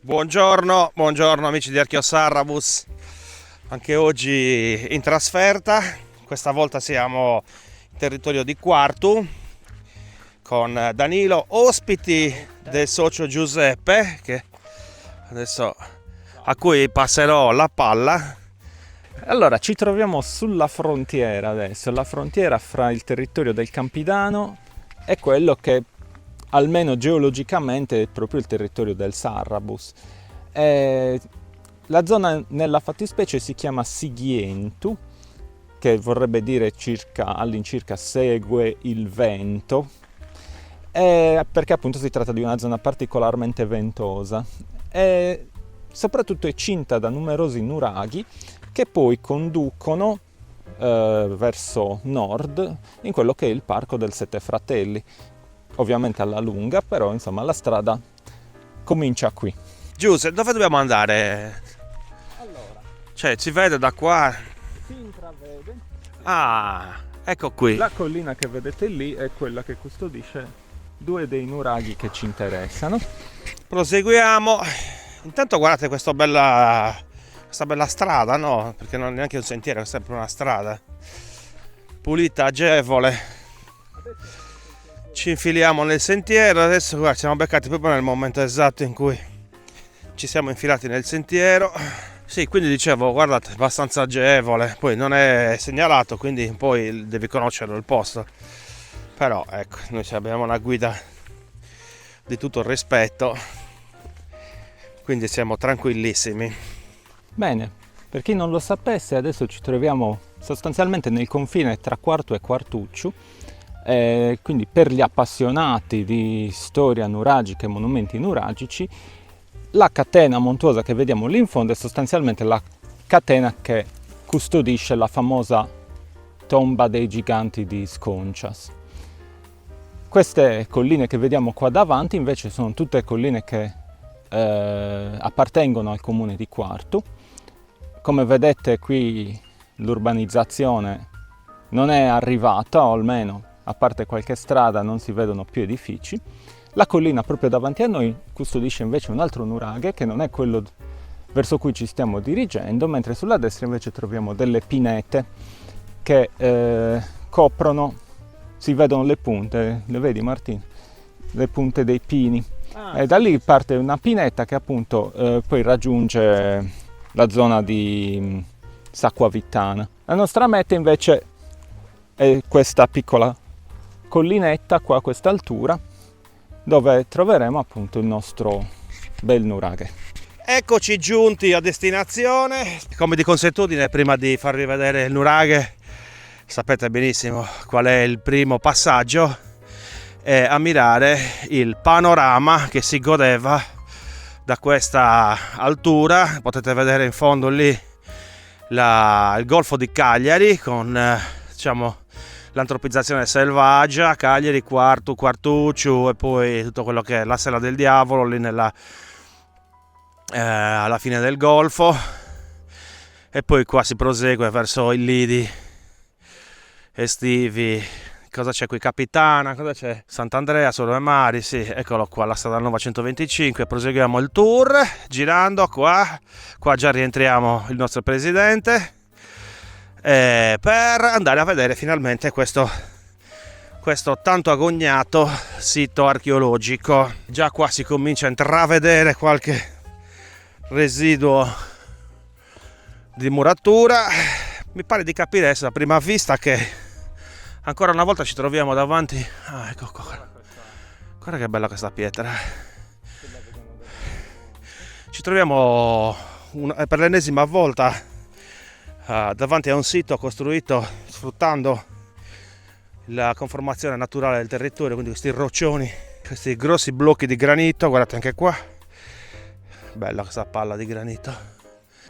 Buongiorno, buongiorno amici di Archiosarrabus, anche oggi in trasferta, questa volta siamo in territorio di Quartu con Danilo, ospiti del socio Giuseppe, a cui passerò la palla. Allora, ci troviamo sulla frontiera adesso, la frontiera fra il territorio del Campidano e quello che, almeno geologicamente, è proprio il territorio del Sarrabus. La zona nella fattispecie si chiama Sighientu, che vorrebbe dire all'incirca segue il vento, perché appunto si tratta di una zona particolarmente ventosa e soprattutto è cinta da numerosi nuraghi che poi conducono verso nord in quello che è il Parco del Sette Fratelli, ovviamente alla lunga, però insomma la strada comincia qui. Giuseppe, dove dobbiamo andare? Allora, Cioè, si vede da qua? si intravede. Ah, ecco qui. La collina che vedete lì è quella che custodisce due dei nuraghi che ci interessano. Proseguiamo. Intanto guardate questa bella strada, no? Perché non è neanche un sentiero, è sempre una strada. Pulita, agevole. Ci infiliamo nel sentiero. Adesso guarda, siamo beccati proprio nel momento esatto in cui ci siamo infilati nel sentiero. Sì, quindi dicevo, guardate, abbastanza agevole. Poi non è segnalato, quindi poi devi conoscerlo il posto. Però ecco, noi abbiamo una guida di tutto il rispetto, quindi siamo tranquillissimi. Bene, per chi non lo sapesse, adesso ci troviamo sostanzialmente nel confine tra Quartu e Quartucciu, quindi per gli appassionati di storia nuragica e monumenti nuragici, la catena montuosa che vediamo lì in fondo è sostanzialmente la catena che custodisce la famosa tomba dei giganti di Sconcias. Queste colline che vediamo qua davanti invece sono tutte colline che appartengono al comune di Quartu. Come vedete qui l'urbanizzazione non è arrivata, o almeno a parte qualche strada non si vedono più edifici. La collina proprio davanti a noi custodisce invece un altro nuraghe che non è quello verso cui ci stiamo dirigendo, mentre sulla destra invece troviamo delle pinete che coprono, si vedono le punte, le vedi Martino? Le punte dei pini. E da lì parte una pineta che appunto poi raggiunge la zona di Sacquavittana. La nostra meta invece è questa piccola collinetta qua a questa altura, dove troveremo appunto il nostro bel nuraghe. Eccoci giunti a destinazione. Come di consuetudine, prima di farvi vedere il nuraghe, sapete benissimo qual è il primo passaggio, è ammirare il panorama che si godeva da questa altura. Potete vedere in fondo lì il golfo di Cagliari con diciamo l'antropizzazione selvaggia, Cagliari, Quartu, Quartucciu e poi tutto quello che è la Sella del Diavolo lì alla fine del golfo, e poi qua si prosegue verso i lidi estivi. Cosa c'è qui? Capitana, cosa c'è? Sant'Andrea, Solo ai Mari, sì, eccolo qua, la strada 925. Proseguiamo il tour girando qua già rientriamo il nostro presidente, per andare a vedere finalmente questo tanto agognato sito archeologico. Già qua si comincia a intravedere qualche residuo di muratura. Mi pare di capire adesso a prima vista che ancora una volta ci troviamo davanti. Ecco qua. Guarda che bella questa pietra. Ci troviamo per l'ennesima volta davanti a un sito costruito sfruttando la conformazione naturale del territorio, quindi questi roccioni, questi grossi blocchi di granito. Guardate anche qua, bella questa palla di granito,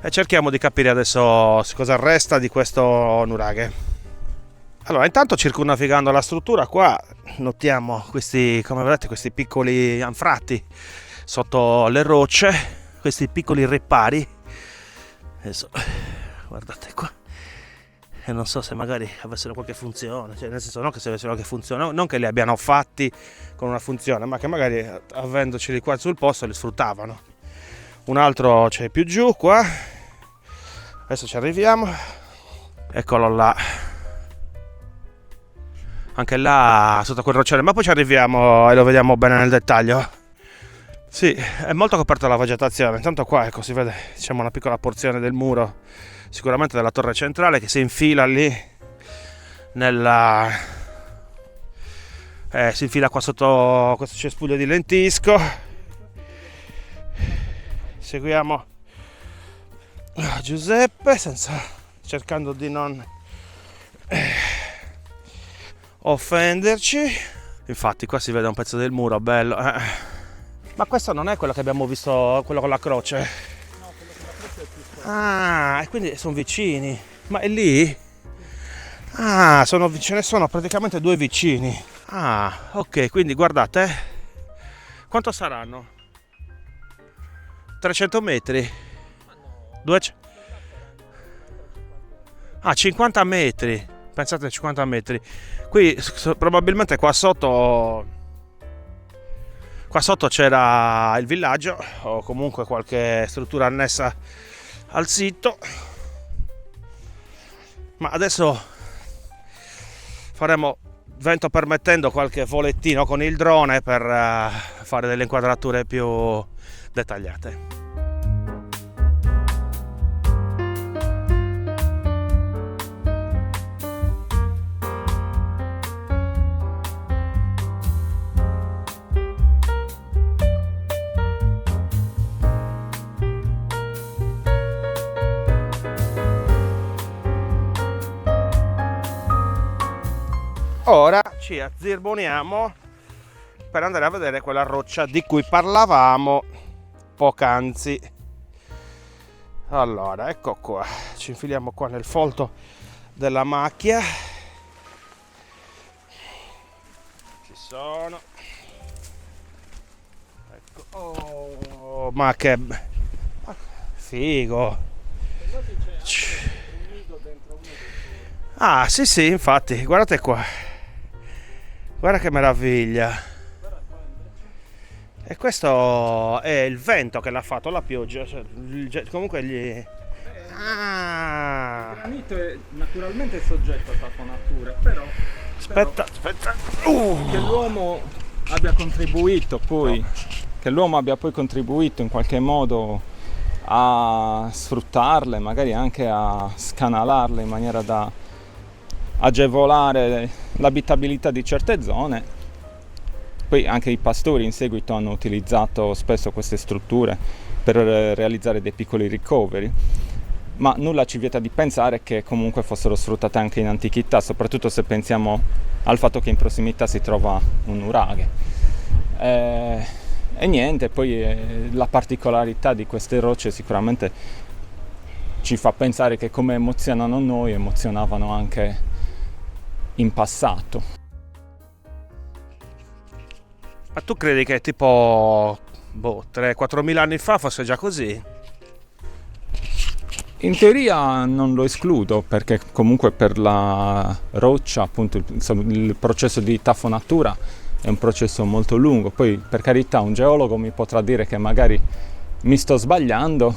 e cerchiamo di capire adesso cosa resta di questo nuraghe. Allora, intanto circumnavigando la struttura qua notiamo questi, come vedete, questi piccoli anfratti sotto le rocce, questi piccoli ripari. Adesso guardate qua, e non so se magari avessero qualche funzione, cioè nel senso non che se avessero qualche funzione, non che li abbiano fatti con una funzione, ma che magari avendoceli qua sul posto li sfruttavano. un altro c'è più giù qua, adesso ci arriviamo, eccolo là, anche là sotto quel roccione, ma poi ci arriviamo e lo vediamo bene nel dettaglio. Sì, è molto coperta la vegetazione, intanto qua ecco si vede, diciamo, una piccola porzione del muro, sicuramente della torre centrale, che si infila lì nella... si infila qua sotto questo cespuglio di lentisco. Seguiamo Giuseppe cercando di non offenderci. Infatti qua si vede un pezzo del muro bello. Ma questo non è quello che abbiamo visto, quello con la croce? No, quello con la croce è più forte. Ah, e quindi sono vicini. Ma è lì? Ah, ce ne sono praticamente due vicini. Ah, ok, quindi guardate. Quanto saranno? 300 metri? 200? Ah, 50 metri. Pensate a 50 metri. Qui probabilmente qua sotto c'era il villaggio o comunque qualche struttura annessa al sito. Ma adesso faremo, vento permettendo, qualche volettino con il drone per fare delle inquadrature più dettagliate. Ora ci azzirboniamo per andare a vedere quella roccia di cui parlavamo poc'anzi. Allora, ecco qua, ci infiliamo qua nel folto della macchia. Ci sono. Ecco. Oh, ma che figo. Ah, sì, infatti, guardate qua. Guarda che meraviglia. E questo è il vento che l'ha fatto, la pioggia. Comunque gli... Il granito è naturalmente soggetto a taponature, però... Aspetta. Che l'uomo abbia contribuito poi... Che l'uomo abbia poi contribuito in qualche modo a sfruttarle, magari anche a scanalarle in maniera da agevolare l'abitabilità di certe zone. Poi anche i pastori in seguito hanno utilizzato spesso queste strutture per realizzare dei piccoli ricoveri, ma nulla ci vieta di pensare che comunque fossero sfruttate anche in antichità, soprattutto se pensiamo al fatto che in prossimità si trova un nuraghe. E niente, poi la particolarità di queste rocce sicuramente ci fa pensare che come emozionano noi, emozionavano anche in passato. Ma tu credi che tipo 3-4 mila anni fa fosse già così? In teoria non lo escludo, perché comunque per la roccia, appunto, il processo di tafonatura è un processo molto lungo. Poi, per carità, un geologo mi potrà dire che magari mi sto sbagliando,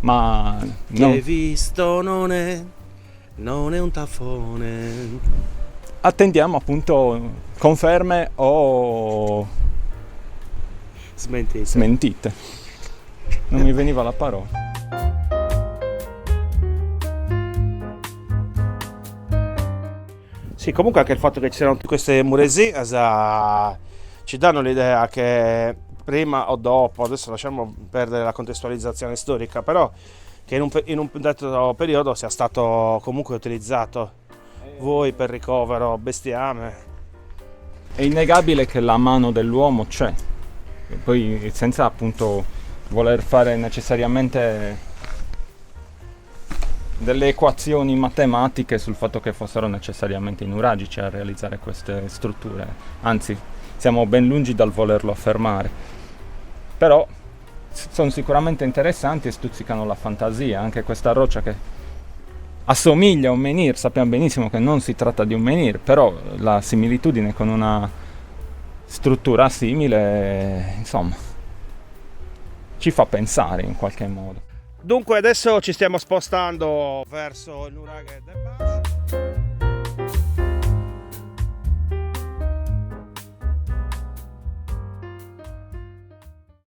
ma Chi hai visto non è un tafone. Attendiamo appunto conferme o smentite. Non mi veniva la parola. Sì, comunque anche il fatto che ci siano tutte queste muresi ci danno l'idea che prima o dopo, adesso lasciamo perdere la contestualizzazione storica, però che in un detto periodo sia stato comunque utilizzato vuoi per ricovero, bestiame. È innegabile che la mano dell'uomo c'è, poi senza appunto voler fare necessariamente delle equazioni matematiche sul fatto che fossero necessariamente i nuragici a realizzare queste strutture, anzi siamo ben lungi dal volerlo affermare, però sono sicuramente interessanti e stuzzicano la fantasia. Anche questa roccia che assomiglia a un menhir, sappiamo benissimo che non si tratta di un menhir, però la similitudine con una struttura simile, insomma, ci fa pensare in qualche modo. Dunque adesso ci stiamo spostando verso il nuraghe del Bar.